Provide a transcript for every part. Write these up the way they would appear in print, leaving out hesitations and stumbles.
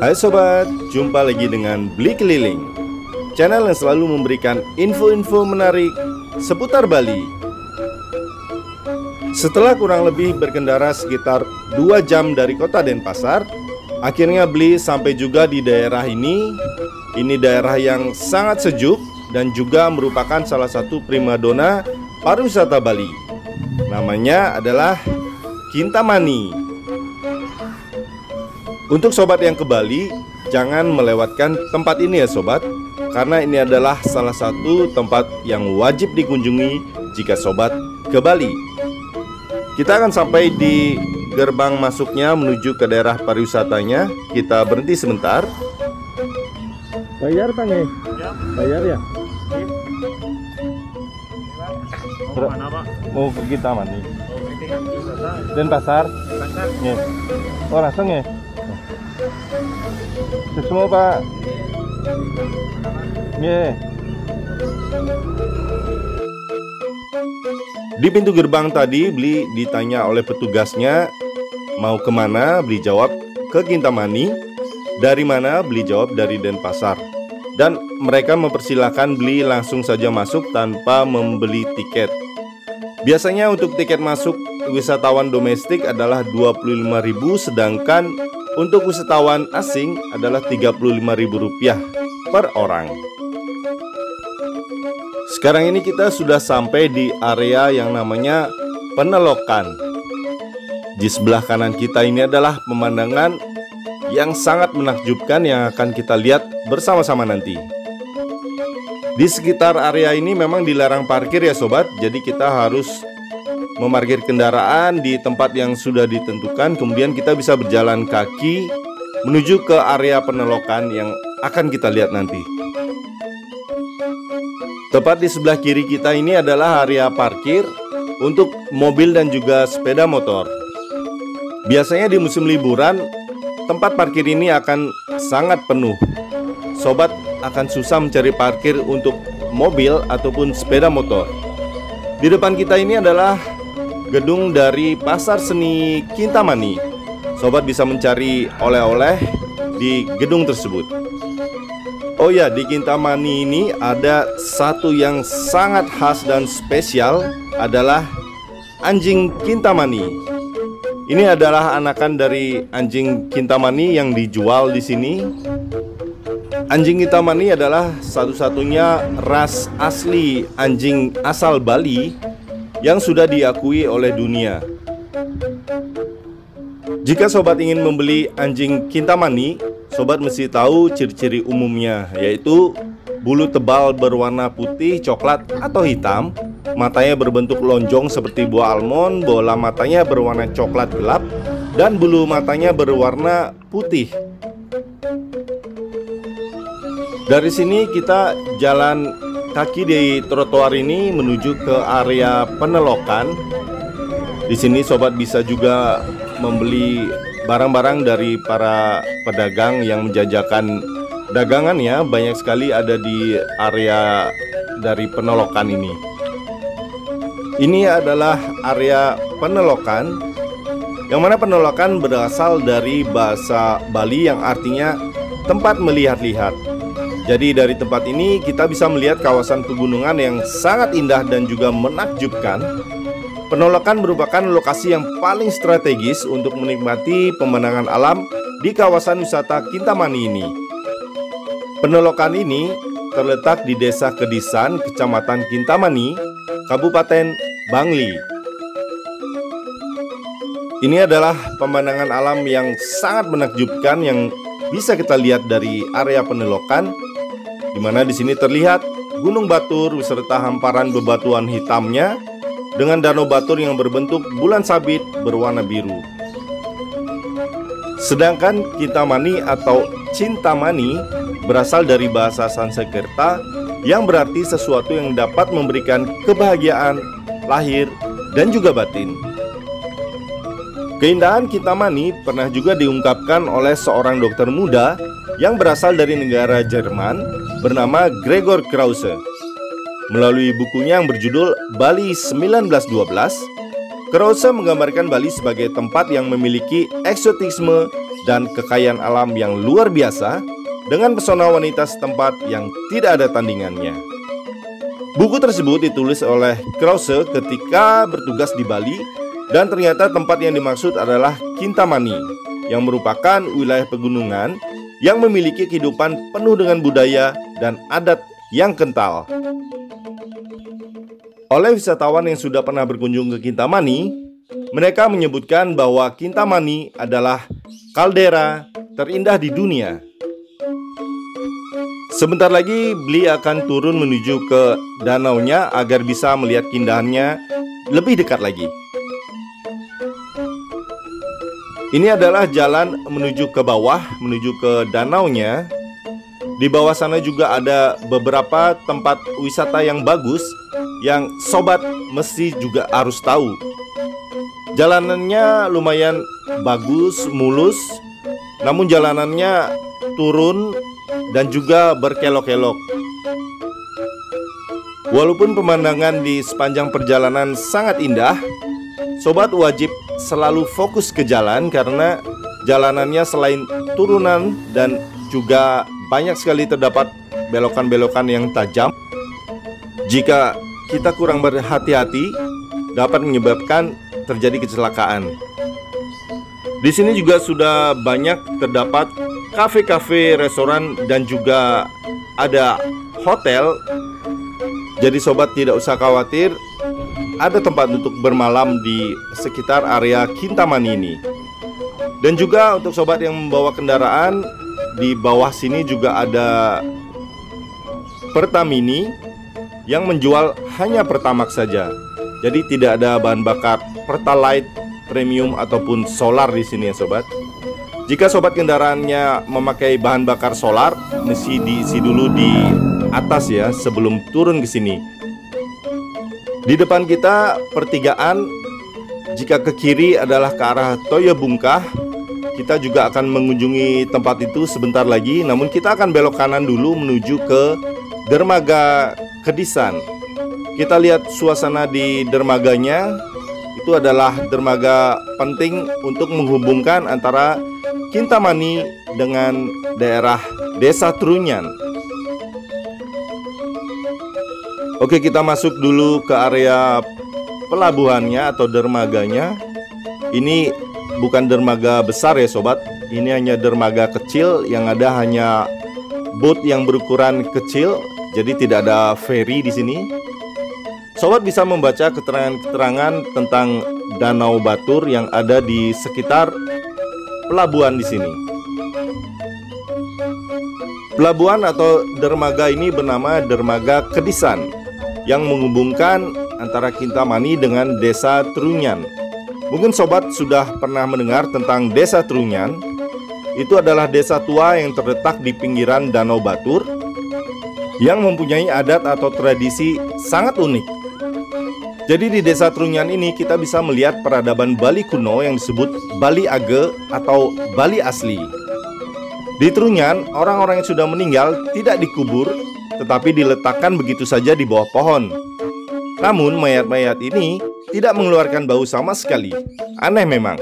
Hai sobat, jumpa lagi dengan Bli Keliling, channel yang selalu memberikan info-info menarik seputar Bali. Setelah kurang lebih berkendara sekitar 2 jam dari kota Denpasar, akhirnya Bli sampai juga di daerah ini. Ini daerah yang sangat sejuk dan juga merupakan salah satu primadona pariwisata Bali. Namanya adalah Kintamani. Untuk sobat yang ke Bali, jangan melewatkan tempat ini ya sobat, karena ini adalah salah satu tempat yang wajib dikunjungi jika sobat ke Bali. Kita akan sampai di gerbang masuknya menuju ke daerah pariwisatanya. Kita berhenti sebentar. Bayar Bang ya? Bayar ya? Mana Pak? Mau ke Kintamani. Denpasar. Denpasar? Ya. Oh langsung ya? Semua Pak. Ya. Di pintu gerbang tadi Bli ditanya oleh petugasnya mau kemana. Bli jawab ke Kintamani. Dari mana? Bli jawab dari Denpasar. Dan mereka mempersilahkan Bli langsung saja masuk tanpa membeli tiket. Biasanya untuk tiket masuk wisatawan domestik adalah 25.000, sedangkan untuk wisatawan asing adalah Rp35.000 per orang. Sekarang ini kita sudah sampai di area yang namanya Penelokan. Di sebelah kanan kita ini adalah pemandangan yang sangat menakjubkan yang akan kita lihat bersama-sama nanti. Di sekitar area ini memang dilarang parkir ya sobat, jadi kita harus memarkir kendaraan di tempat yang sudah ditentukan. Kemudian kita bisa berjalan kaki menuju ke area Penelokan yang akan kita lihat nanti. Tepat di sebelah kiri kita ini adalah area parkir untuk mobil dan juga sepeda motor. Biasanya di musim liburan tempat parkir ini akan sangat penuh. Sobat akan susah mencari parkir untuk mobil ataupun sepeda motor. Di depan kita ini adalah gedung dari Pasar Seni Kintamani. Sobat bisa mencari oleh-oleh di gedung tersebut. Oh ya, di Kintamani ini ada satu yang sangat khas dan spesial, adalah anjing Kintamani. Ini adalah anakan dari anjing Kintamani yang dijual di sini. Anjing Kintamani adalah satu-satunya ras asli anjing asal Bali yang sudah diakui oleh dunia. Jika sobat ingin membeli anjing Kintamani, sobat mesti tahu ciri-ciri umumnya, yaitu bulu tebal berwarna putih, coklat, atau hitam, matanya berbentuk lonjong seperti buah almond, bola matanya berwarna coklat gelap, dan bulu matanya berwarna putih. Dari sini kita jalan kaki di trotoar ini menuju ke area Penelokan. Di sini sobat bisa juga membeli barang-barang dari para pedagang yang menjajakan dagangannya. Banyak sekali ada di area dari Penelokan ini. Ini adalah area Penelokan, yang mana Penelokan berasal dari bahasa Bali yang artinya tempat melihat-lihat. Jadi dari tempat ini kita bisa melihat kawasan pegunungan yang sangat indah dan juga menakjubkan. Penelokan merupakan lokasi yang paling strategis untuk menikmati pemandangan alam di kawasan wisata Kintamani ini. Penelokan ini terletak di Desa Kedisan, Kecamatan Kintamani, Kabupaten Bangli. Ini adalah pemandangan alam yang sangat menakjubkan yang bisa kita lihat dari area Penelokan, di mana di sini terlihat Gunung Batur beserta hamparan bebatuan hitamnya dengan danau batur yang berbentuk bulan sabit berwarna biru. Sedangkan Kintamani atau Cintamani berasal dari bahasa Sanskerta yang berarti sesuatu yang dapat memberikan kebahagiaan, lahir, dan juga batin. Keindahan Kintamani pernah juga diungkapkan oleh seorang dokter muda yang berasal dari negara Jerman bernama Gregor Krause. Melalui bukunya yang berjudul Bali 1912, Krause menggambarkan Bali sebagai tempat yang memiliki eksotisme dan kekayaan alam yang luar biasa dengan pesona wanita setempat yang tidak ada tandingannya. Buku tersebut ditulis oleh Krause ketika bertugas di Bali dan ternyata tempat yang dimaksud adalah Kintamani yang merupakan wilayah pegunungan yang memiliki kehidupan penuh dengan budaya dan adat yang kental. Oleh wisatawan yang sudah pernah berkunjung ke Kintamani, mereka menyebutkan bahwa Kintamani adalah kaldera terindah di dunia. Sebentar lagi Bli akan turun menuju ke danaunya agar bisa melihat keindahannya lebih dekat lagi. Ini adalah jalan menuju ke bawah, menuju ke danaunya. Di bawah sana juga ada beberapa tempat wisata yang bagus yang sobat mesti juga harus tahu. Jalanannya lumayan bagus, mulus, namun jalanannya turun dan juga berkelok-kelok. Walaupun pemandangan di sepanjang perjalanan sangat indah, sobat wajib selalu fokus ke jalan karena jalanannya selain turunan dan juga banyak sekali terdapat belokan-belokan yang tajam. Jika kita kurang berhati-hati, dapat menyebabkan terjadi kecelakaan. Di sini juga sudah banyak terdapat kafe-kafe, restoran, dan juga ada hotel. Jadi sobat tidak usah khawatir, ada tempat untuk bermalam di sekitar area Kintamani ini. Dan juga untuk sobat yang membawa kendaraan, di bawah sini juga ada Pertamini yang menjual hanya Pertamax saja. Jadi tidak ada bahan bakar Pertalite, premium ataupun solar di sini ya sobat. Jika sobat kendaraannya memakai bahan bakar solar, mesti diisi dulu di atas ya sebelum turun ke sini. Di depan kita pertigaan, jika ke kiri adalah ke arah Toyo Bungkah. Kita juga akan mengunjungi tempat itu sebentar lagi, namun kita akan belok kanan dulu menuju ke Dermaga Kedisan. Kita lihat suasana di dermaganya. Itu adalah dermaga penting untuk menghubungkan antara Kintamani dengan daerah Desa Trunyan. Oke, kita masuk dulu ke area pelabuhannya atau dermaganya. Ini bukan dermaga besar ya sobat. Ini hanya dermaga kecil yang ada hanya boat yang berukuran kecil. Jadi tidak ada ferry di sini. Sobat bisa membaca keterangan-keterangan tentang Danau Batur yang ada di sekitar pelabuhan di sini. Pelabuhan atau dermaga ini bernama Dermaga Kedisan yang menghubungkan antara Kintamani dengan Desa Trunyan. Mungkin sobat sudah pernah mendengar tentang Desa Trunyan. Itu adalah desa tua yang terletak di pinggiran Danau Batur yang mempunyai adat atau tradisi sangat unik. Jadi di Desa Trunyan ini kita bisa melihat peradaban Bali kuno yang disebut Bali Age atau Bali asli. Di Trunyan, orang-orang yang sudah meninggal tidak dikubur, tetapi diletakkan begitu saja di bawah pohon. Namun mayat-mayat ini tidak mengeluarkan bau sama sekali. Aneh memang.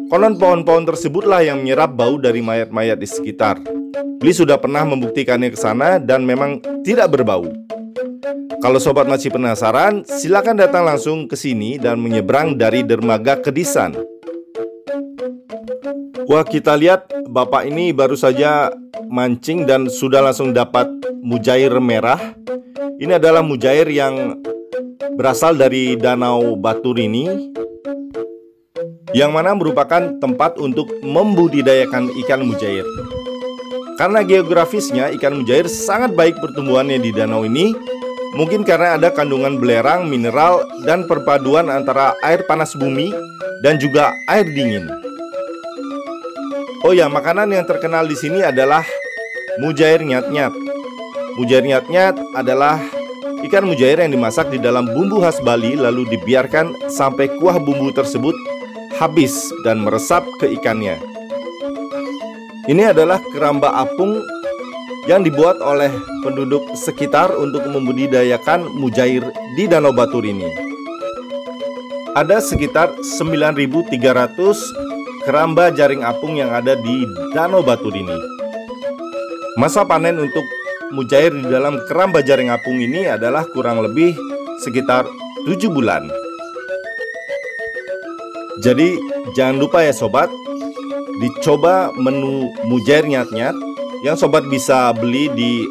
Konon pohon-pohon tersebutlah yang menyerap bau dari mayat-mayat di sekitar. Bli sudah pernah membuktikannya ke sana dan memang tidak berbau. Kalau sobat masih penasaran, silakan datang langsung ke sini dan menyeberang dari Dermaga Kedisan. Wah, kita lihat bapak ini baru saja mancing dan sudah langsung dapat mujair merah. Ini adalah mujair yang berasal dari Danau Batur ini, yang mana merupakan tempat untuk membudidayakan ikan mujair. Karena geografisnya ikan mujair sangat baik pertumbuhannya di danau ini, Mungkin karena ada kandungan belerang, mineral, dan perpaduan antara air panas bumi dan juga air dingin. Oh ya, makanan yang terkenal di sini adalah mujair nyat-nyat. Mujair nyat-nyat adalah ikan mujair yang dimasak di dalam bumbu khas Bali lalu dibiarkan sampai kuah bumbu tersebut habis dan meresap ke ikannya. Ini adalah keramba apung yang dibuat oleh penduduk sekitar untuk membudidayakan mujair di Danau Batur ini. Ada sekitar 9.300 keramba jaring apung yang ada di Danau Batur ini. Masa panen untuk mujair di dalam keramba jaring apung ini adalah kurang lebih sekitar 7 bulan. Jadi jangan lupa ya sobat, dicoba menu mujair nyat-nyat yang sobat bisa beli di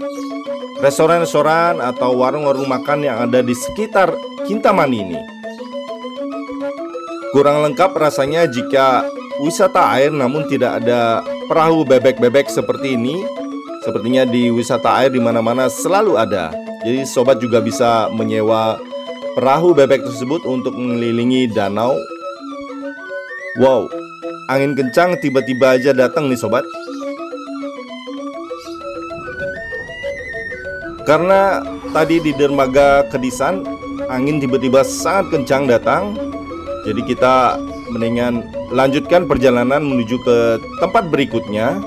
restoran-restoran atau warung-warung makan yang ada di sekitar Kintamani ini. Kurang lengkap rasanya jika wisata air namun tidak ada perahu bebek-bebek seperti ini. Sepertinya di wisata air di mana-mana selalu ada. Jadi sobat juga bisa menyewa perahu bebek tersebut untuk mengelilingi danau. Wow, angin kencang tiba-tiba aja datang nih sobat. Karena tadi di dermaga Kedisan angin tiba-tiba sangat kencang datang, jadi kita mendingan lanjutkan perjalanan menuju ke tempat berikutnya.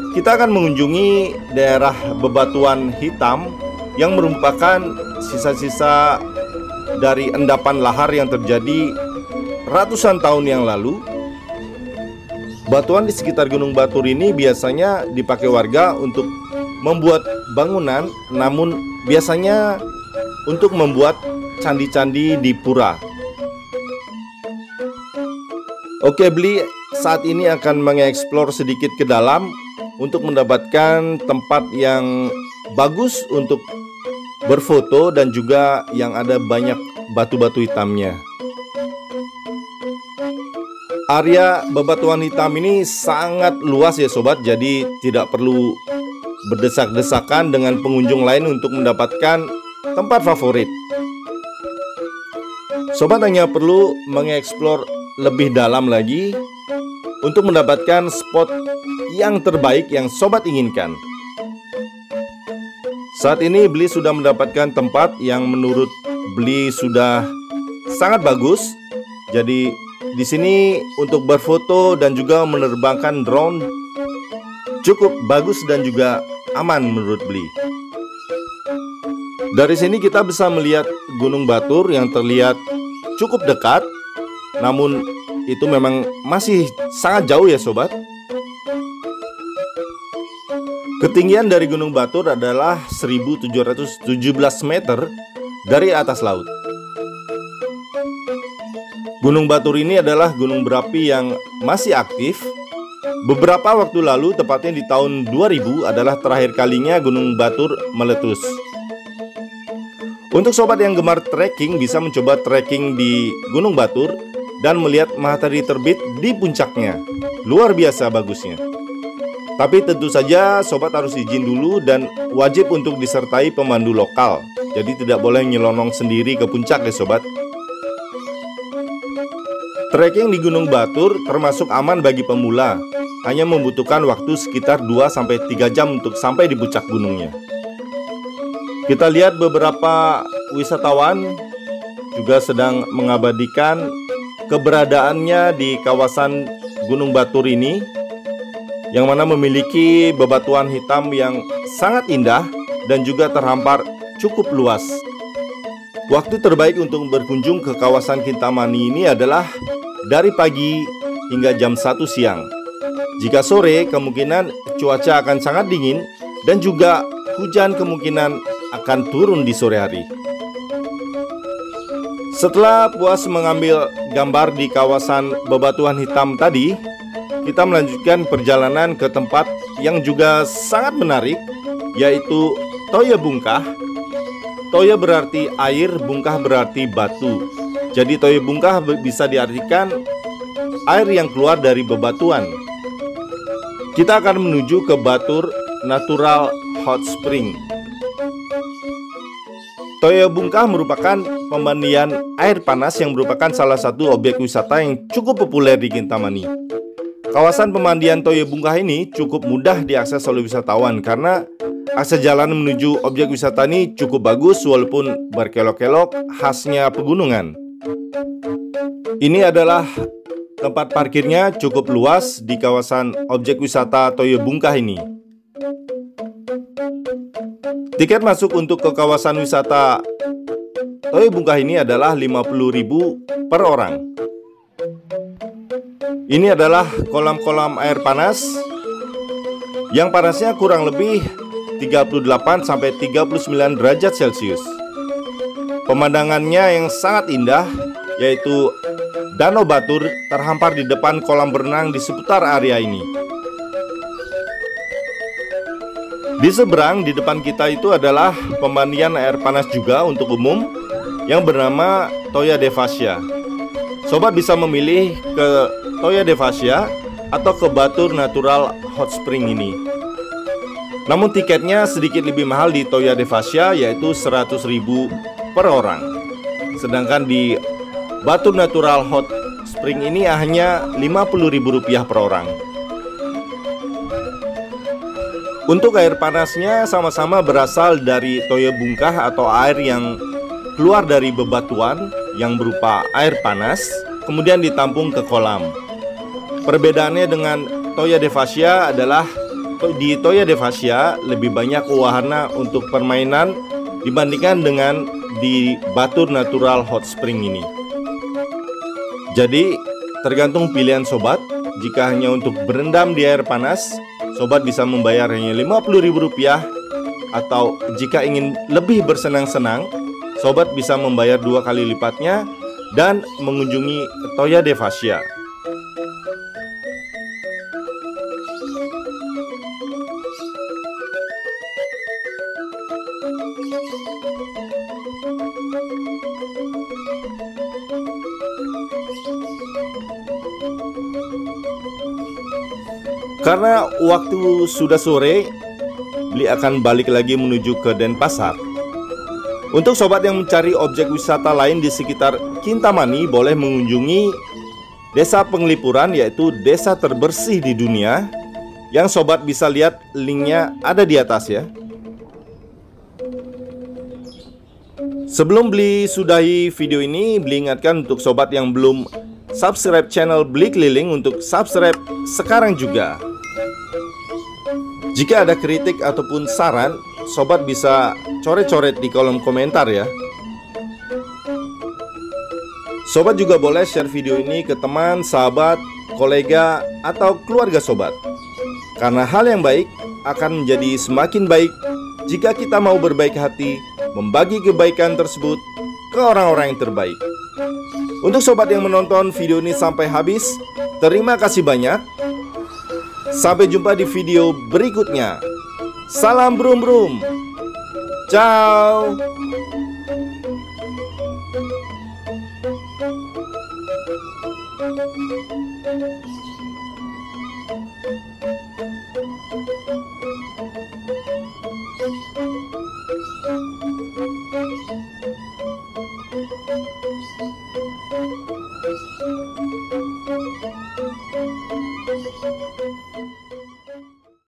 Kita akan mengunjungi daerah Bebatuan Hitam yang merupakan sisa-sisa dari endapan lahar yang terjadi ratusan tahun yang lalu. Batuan di sekitar Gunung Batur ini biasanya dipakai warga untuk membuat bangunan, namun biasanya untuk membuat candi-candi di pura. Oke, Bli saat ini akan mengeksplor sedikit ke dalam untuk mendapatkan tempat yang bagus untuk berfoto dan juga yang ada banyak batu-batu hitamnya. Area Bebatuan Hitam ini sangat luas ya sobat, jadi tidak perlu berdesak-desakan dengan pengunjung lain untuk mendapatkan tempat favorit. Sobat hanya perlu mengeksplor lebih dalam lagi untuk mendapatkan spot yang terbaik yang sobat inginkan. Saat ini Bli sudah mendapatkan tempat yang menurut Bli sudah sangat bagus. Jadi di sini untuk berfoto dan juga menerbangkan drone cukup bagus dan juga aman menurut Bli. Dari sini kita bisa melihat Gunung Batur yang terlihat cukup dekat, namun itu memang masih sangat jauh ya sobat. Ketinggian dari Gunung Batur adalah 1717 meter dari atas laut. Gunung Batur ini adalah gunung berapi yang masih aktif. Beberapa waktu lalu, tepatnya di tahun 2000 adalah terakhir kalinya Gunung Batur meletus. Untuk sobat yang gemar trekking bisa mencoba trekking di Gunung Batur dan melihat matahari terbit di puncaknya. Luar biasa bagusnya. Tapi tentu saja sobat harus izin dulu dan wajib untuk disertai pemandu lokal. Jadi tidak boleh nyelonong sendiri ke puncak ya sobat. Trekking di Gunung Batur termasuk aman bagi pemula. Hanya membutuhkan waktu sekitar 2-3 jam untuk sampai di puncak gunungnya. Kita lihat beberapa wisatawan juga sedang mengabadikan keberadaannya di kawasan Gunung Batur ini, yang mana memiliki bebatuan hitam yang sangat indah dan juga terhampar cukup luas. Waktu terbaik untuk berkunjung ke kawasan Kintamani ini adalah dari pagi hingga jam 1 siang. Jika sore, kemungkinan cuaca akan sangat dingin dan juga hujan kemungkinan akan turun di sore hari. Setelah puas mengambil gambar di kawasan Bebatuan Hitam tadi, kita melanjutkan perjalanan ke tempat yang juga sangat menarik, yaitu Toya Bungkah. Toya berarti air, bungkah berarti batu. Jadi Toya Bungkah bisa diartikan air yang keluar dari bebatuan. Kita akan menuju ke Batur Natural Hot Spring. Toya Bungkah merupakan pemandian air panas yang merupakan salah satu objek wisata yang cukup populer di Kintamani. Kawasan pemandian Toya Bungkah ini cukup mudah diakses oleh wisatawan karena akses jalan menuju objek wisata ini cukup bagus walaupun berkelok-kelok khasnya pegunungan. Ini adalah tempat parkirnya cukup luas di kawasan objek wisata Toya Bungkah ini. Tiket masuk untuk ke kawasan wisata Toya Bungkah ini adalah 50.000 per orang. Ini adalah kolam-kolam air panas yang panasnya kurang lebih 38 sampai 39 derajat Celcius. Pemandangannya yang sangat indah yaitu Danau Batur terhampar di depan kolam berenang di seputar area ini. Di seberang di depan kita itu adalah pemandian air panas juga untuk umum yang bernama Toya de Fascia. Sobat bisa memilih ke Toya de Fascia atau ke Batur Natural Hot Spring ini. Namun tiketnya sedikit lebih mahal di Toya de Fascia yaitu 100.000 per orang. Sedangkan di Batur Natural Hot Spring ini hanya Rp50.000 per orang. Untuk air panasnya sama-sama berasal dari Toya Bungkah atau air yang keluar dari bebatuan yang berupa air panas kemudian ditampung ke kolam. Perbedaannya dengan Toya de Fascia adalah di Toya de Fascia lebih banyak wahana untuk permainan dibandingkan dengan di Batur Natural Hot Spring ini. Jadi tergantung pilihan sobat. Jika hanya untuk berendam di air panas, sobat bisa membayar hanya Rp50.000, atau jika ingin lebih bersenang-senang, sobat bisa membayar 2 kali lipatnya dan mengunjungi Toya de Fascia. Karena waktu sudah sore, Bli akan balik lagi menuju ke Denpasar. Untuk sobat yang mencari objek wisata lain di sekitar Kintamani, boleh mengunjungi Desa Penglipuran, yaitu desa terbersih di dunia, yang sobat bisa lihat linknya ada di atas ya. Sebelum Bli sudahi video ini, Bli ingatkan untuk sobat yang belum subscribe channel Bli Keliling untuk subscribe sekarang juga. Jika ada kritik ataupun saran, sobat bisa coret-coret di kolom komentar ya. Sobat juga boleh share video ini ke teman, sahabat, kolega, atau keluarga sobat. Karena hal yang baik akan menjadi semakin baik jika kita mau berbaik hati membagi kebaikan tersebut ke orang-orang yang terbaik. Untuk sobat yang menonton video ini sampai habis, terima kasih banyak. Sampai jumpa di video berikutnya. Salam brum brum. Ciao.